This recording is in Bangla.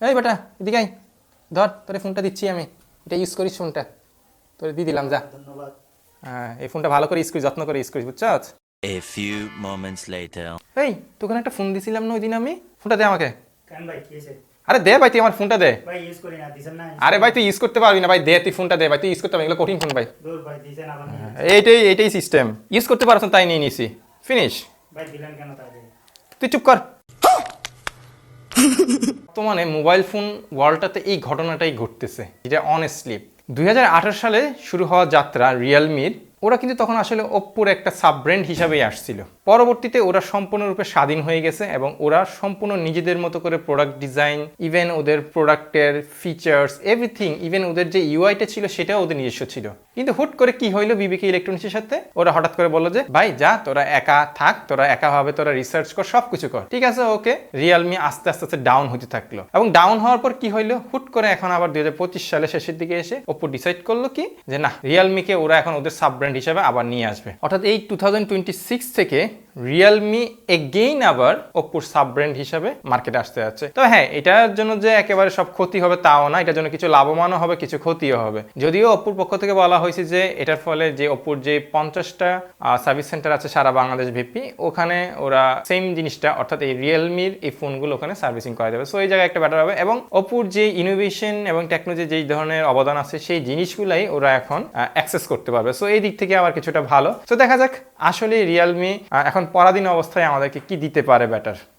এই বেটা এদিকে আয়, ধর তোরে ফোনটা দিচ্ছি আমি, এটা ইউজ করিস ফোনটা, তোরে দিয়ে দিলাম যা। ধন্যবাদ। হ্যাঁ এই ফোনটা ভালো করে ইউজ করিস, যত্ন করে ইউজ করিস, বুঝছ? A few moments later. এই তোকে একটা ফোন দিছিলাম না ওই দিন, আমি ফোনটা দে আমাকে। কেন ভাই কি হয়েছে? আরে দে ভাই, তুই আমার ফোনটা দে। ভাই ইউজ করি না, দিছেন না? আরে ভাই তুই ইউজ করতে পারবি না ভাই, দে তুই ফোনটা দে ভাই, তুই ইউজ করতে পারবি, এগুলো কঠিন ফোন ভাই। দূর ভাই, দিছেন আবার নিয়ে। এইটাই সিস্টেম, ইউজ করতে পারছ না তাই নিয়ে নিছি, ফিনিশ। ভাই দিলেন কেন তাহলে? তুই চুপ কর। বর্তমানে মোবাইল ফোন ওয়ার্ল্ডটাতে এই ঘটনাটাই ঘটতেছে, এটা অনেস্টলি 2018 সালে শুরু হওয়া যাত্রা রিয়েলমির, ওরা কিন্তু তখন আসলে ওপ্পোর একটা সাব ব্র্যান্ড হিসাবেই আসছিল। পরবর্তীতে ওরা সম্পূর্ণরূপে স্বাধীন হয়ে গেছে এবং ওরা সম্পূর্ণ নিজেদের মতো করে প্রোডাক্ট ডিজাইন, ইভেন ওদের প্রোডাক্টের ফিচার্স এভরিথিং, ইভেন ওদের যে ইউআইটা ছিল সেটাও ওদের নিজস্ব ছিল। কিন্তু হুট করে কি হইলো বিবিকে ইলেকট্রনিক্সের সাথে, ওরা হঠাৎ করে বললো যে ভাই যা তোরা একা থাক, তোরা একা ভাবে তোরা রিসার্চ কর, সব কিছু কর, ঠিক আছে ওকে। রিয়েলমি আস্তে আস্তে আস্তে ডাউন হতে থাকলো এবং ডাউন হওয়ার পর কি হইলো, হুট করে এখন আবার 2025 সালে শেষের দিকে এসে ওপ্পো ডিসাইড করলো কি যে না, রিয়েলমিকে ওরা এখন ওদের সাব ব্র্যান্ড হিসেবে আবার নিয়ে আসবে। অর্থাৎ এই 2026 থেকে রিয়েলমি এগেইন আবার ওপ্পোর সাব ব্র্যান্ড হিসাবে মার্কেটে আসতে যাচ্ছে। তো হ্যাঁ, এটার জন্য যে একেবারে সব ক্ষতি হবে তাও না, এটার জন্য কিছু লাভবানও হবে, কিছু ক্ষতিও হবে। যদিও ওপ্পোর পক্ষ থেকে বলা হয়েছে যে এটার ফলে যে ওপ্পোর যে 50টা সার্ভিস সেন্টার আছে সারা বাংলাদেশ ব্যাপী, ওখানে ওরা সেম জিনিসটা অর্থাৎ এই রিয়েলমির এই ফোনগুলো ওখানে সার্ভিসিং করা যাবে। সো এই জায়গায় একটা ব্যাটার হবে এবং ওপ্পোর যে ইনোভেশন এবং টেকনোলজি যেই ধরনের অবদান আছে সেই জিনিসগুলাই ওরা এখন অ্যাক্সেস করতে পারবে। সো এই দিক থেকে আবার কিছুটা ভালো। তো দেখা যাক আসলে রিয়েলমি এখন পরাধীন অবস্থায় আমাদেরকে কি দিতে পারে ব্যাটার।